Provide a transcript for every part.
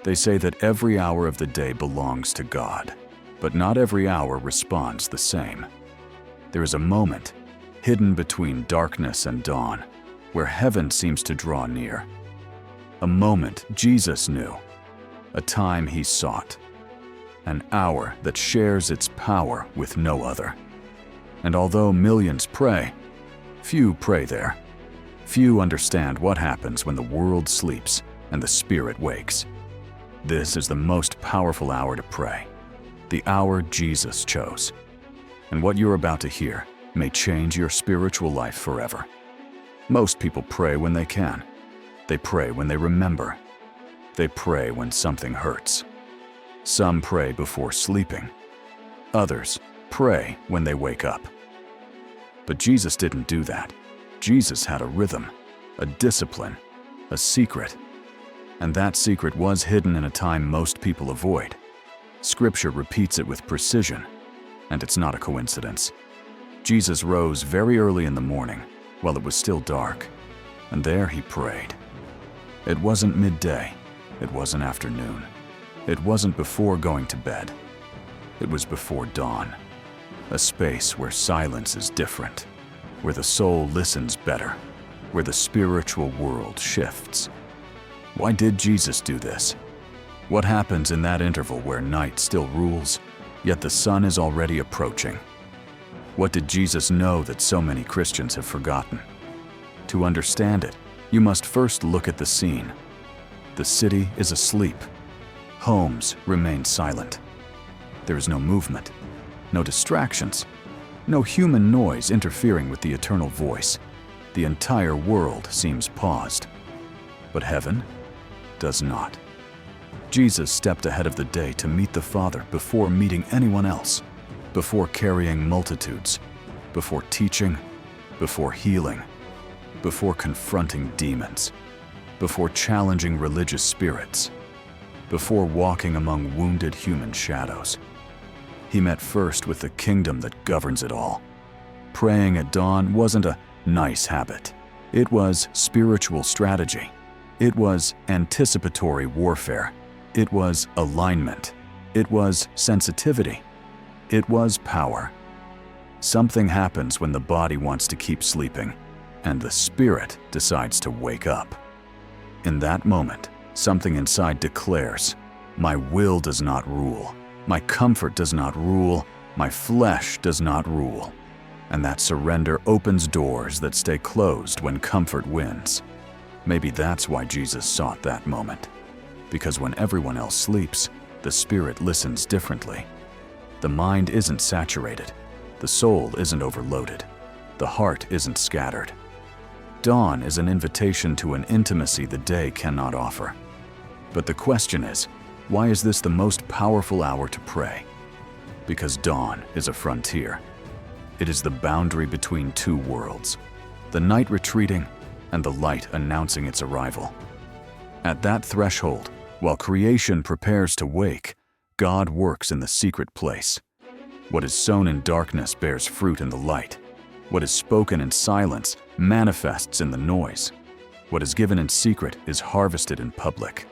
They say that every hour of the day belongs to God, but not every hour responds the same. There is a moment, hidden between darkness and dawn, where heaven seems to draw near. A moment Jesus knew, a time he sought, an hour that shares its power with no other. And although millions pray, few pray there. Few understand what happens when the world sleeps and the Spirit wakes. This is the most powerful hour to pray, the hour Jesus chose. And what you're about to hear may change your spiritual life forever. Most people pray when they can. They pray when they remember. They pray when something hurts. Some pray before sleeping. Others pray when they wake up. But Jesus didn't do that. Jesus had a rhythm, a discipline, a secret. And that secret was hidden in a time most people avoid. Scripture repeats it with precision, and it's not a coincidence. Jesus rose very early in the morning, while it was still dark, and there he prayed. It wasn't midday, it wasn't afternoon, it wasn't before going to bed. It was before dawn, a space where silence is different, where the soul listens better, where the spiritual world shifts. Why did Jesus do this? What happens in that interval where night still rules, yet the sun is already approaching? What did Jesus know that so many Christians have forgotten? To understand it, you must first look at the scene. The city is asleep. Homes remain silent. There is no movement, no distractions, no human noise interfering with the eternal voice. The entire world seems paused. But heaven does not. Jesus stepped ahead of the day to meet the Father before meeting anyone else, before carrying multitudes, before teaching, before healing, before confronting demons, before challenging religious spirits, before walking among wounded human shadows. He met first with the kingdom that governs it all. Praying at dawn wasn't a nice habit. It was spiritual strategy. It was anticipatory warfare. It was alignment. It was sensitivity. It was power. Something happens when the body wants to keep sleeping, and the spirit decides to wake up. In that moment, something inside declares, "My will does not rule. My comfort does not rule. My flesh does not rule." And that surrender opens doors that stay closed when comfort wins. Maybe that's why Jesus sought that moment. Because when everyone else sleeps, the spirit listens differently. The mind isn't saturated. The soul isn't overloaded. The heart isn't scattered. Dawn is an invitation to an intimacy the day cannot offer. But the question is, why is this the most powerful hour to pray? Because dawn is a frontier. It is the boundary between two worlds, the night retreating and the light announcing its arrival. At that threshold, while creation prepares to wake, God works in the secret place. What is sown in darkness bears fruit in the light. What is spoken in silence manifests in the noise. What is given in secret is harvested in public.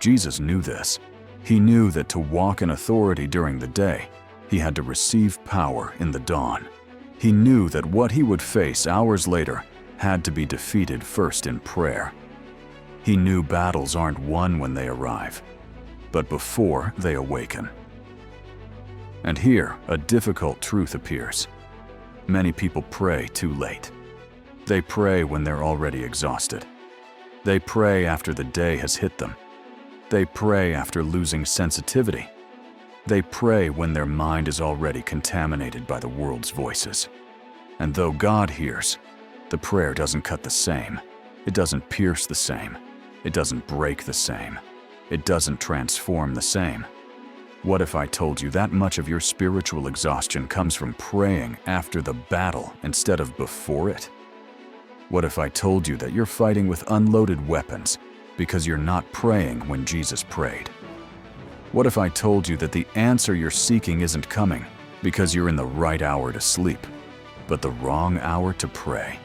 Jesus knew this. He knew that to walk in authority during the day, he had to receive power in the dawn. He knew that what he would face hours later had to be defeated first in prayer. He knew battles aren't won when they arrive, but before they awaken. And here, a difficult truth appears. Many people pray too late. They pray when they're already exhausted. They pray after the day has hit them. They pray after losing sensitivity. They pray when their mind is already contaminated by the world's voices. And though God hears, the prayer doesn't cut the same. It doesn't pierce the same. It doesn't break the same. It doesn't transform the same. What if I told you that much of your spiritual exhaustion comes from praying after the battle instead of before it? What if I told you that you're fighting with unloaded weapons because you're not praying when Jesus prayed? What if I told you that the answer you're seeking isn't coming because you're in the right hour to sleep, but the wrong hour to pray?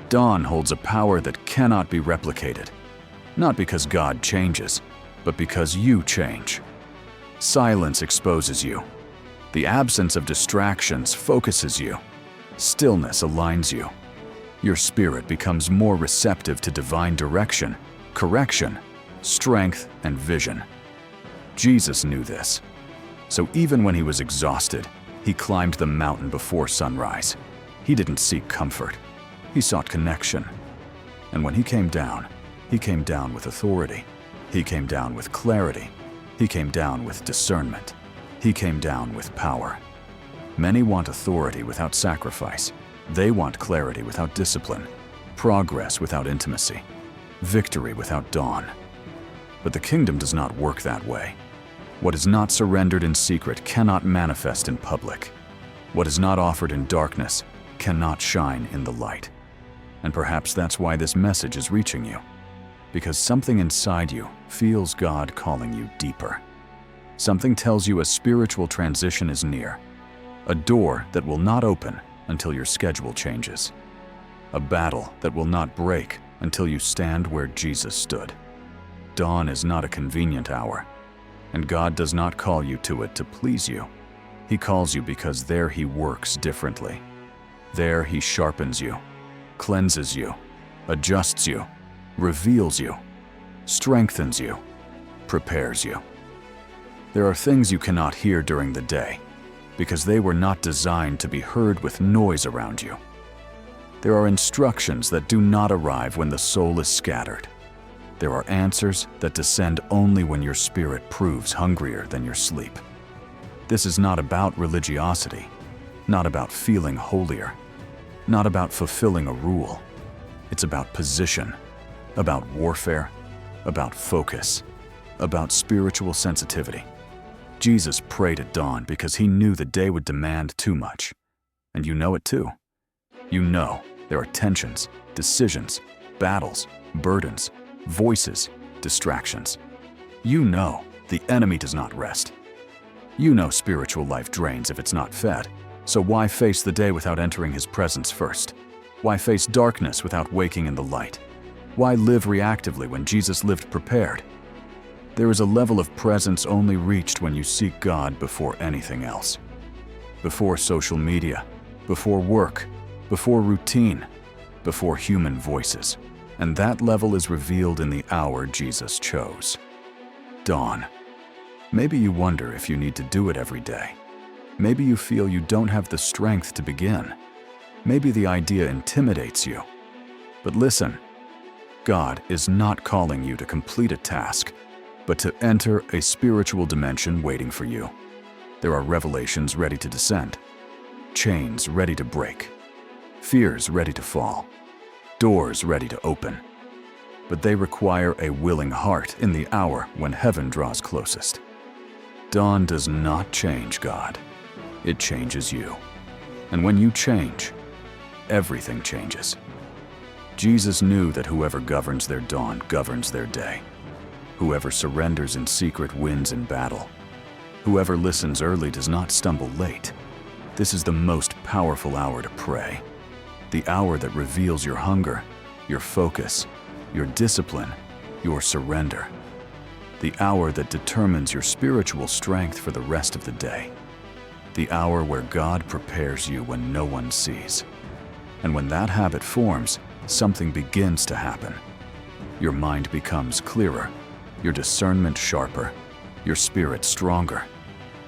Dawn holds a power that cannot be replicated, not because God changes, but because you change. Silence exposes you. The absence of distractions focuses you. Stillness aligns you. Your spirit becomes more receptive to divine direction, correction, strength, and vision. Jesus knew this. So even when he was exhausted, he climbed the mountain before sunrise. He didn't seek comfort. He sought connection. And when he came down with authority. He came down with clarity. He came down with discernment. He came down with power. Many want authority without sacrifice. They want clarity without discipline, progress without intimacy, victory without dawn. But the kingdom does not work that way. What is not surrendered in secret cannot manifest in public. What is not offered in darkness cannot shine in the light. And perhaps that's why this message is reaching you. Because something inside you feels God calling you deeper. Something tells you a spiritual transition is near. A door that will not open until your schedule changes. A battle that will not break until you stand where Jesus stood. Dawn is not a convenient hour, and God does not call you to it to please you. He calls you because there he works differently. There he sharpens you, cleanses you, adjusts you, reveals you, strengthens you, prepares you. There are things you cannot hear during the day because they were not designed to be heard with noise around you. There are instructions that do not arrive when the soul is scattered. There are answers that descend only when your spirit proves hungrier than your sleep. This is not about religiosity, not about feeling holier, not about fulfilling a rule. It's about position, about warfare, about focus, about spiritual sensitivity. Jesus prayed at dawn because he knew the day would demand too much. And you know it too. You know there are tensions, decisions, battles, burdens, voices, distractions. You know the enemy does not rest. You know spiritual life drains if it's not fed. So why face the day without entering his presence first? Why face darkness without waking in the light? Why live reactively when Jesus lived prepared? There is a level of presence only reached when you seek God before anything else. Before social media, before work, before routine, before human voices. And that level is revealed in the hour Jesus chose. Dawn. Maybe you wonder if you need to do it every day. Maybe you feel you don't have the strength to begin. Maybe the idea intimidates you. But listen, God is not calling you to complete a task, but to enter a spiritual dimension waiting for you. There are revelations ready to descend, chains ready to break, fears ready to fall, doors ready to open. But they require a willing heart in the hour when heaven draws closest. Dawn does not change God. It changes you. And when you change, everything changes. Jesus knew that whoever governs their dawn governs their day. Whoever surrenders in secret wins in battle. Whoever listens early does not stumble late. This is the most powerful hour to pray. The hour that reveals your hunger, your focus, your discipline, your surrender. The hour that determines your spiritual strength for the rest of the day. The hour where God prepares you when no one sees. And when that habit forms, something begins to happen. Your mind becomes clearer, your discernment sharper, your spirit stronger.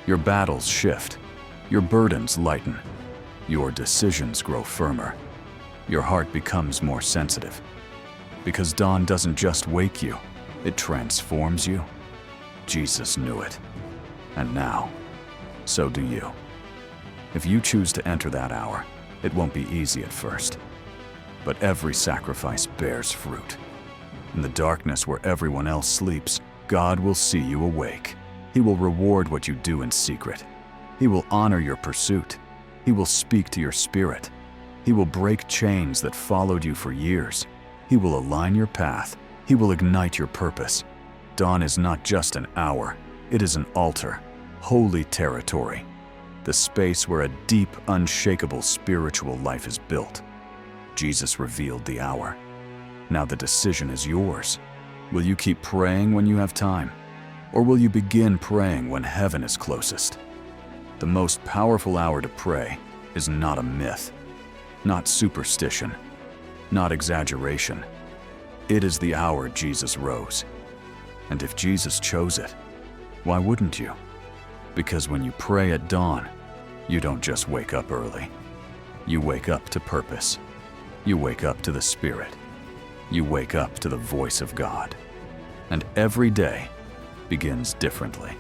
Your battles shift, your burdens lighten, your decisions grow firmer. Your heart becomes more sensitive. Because dawn doesn't just wake you, it transforms you. Jesus knew it. And now, so do you. If you choose to enter that hour, it won't be easy at first. But every sacrifice bears fruit. In the darkness where everyone else sleeps, God will see you awake. He will reward what you do in secret. He will honor your pursuit. He will speak to your spirit. He will break chains that followed you for years. He will align your path. He will ignite your purpose. Dawn is not just an hour. It is an altar, holy territory, the space where a deep, unshakable spiritual life is built. Jesus revealed the hour. Now the decision is yours. Will you keep praying when you have time? Or will you begin praying when heaven is closest? The most powerful hour to pray is not a myth, not superstition, not exaggeration. It is the hour Jesus rose. And if Jesus chose it, why wouldn't you? Because when you pray at dawn, you don't just wake up early. You wake up to purpose. You wake up to the Spirit. You wake up to the voice of God. And every day begins differently.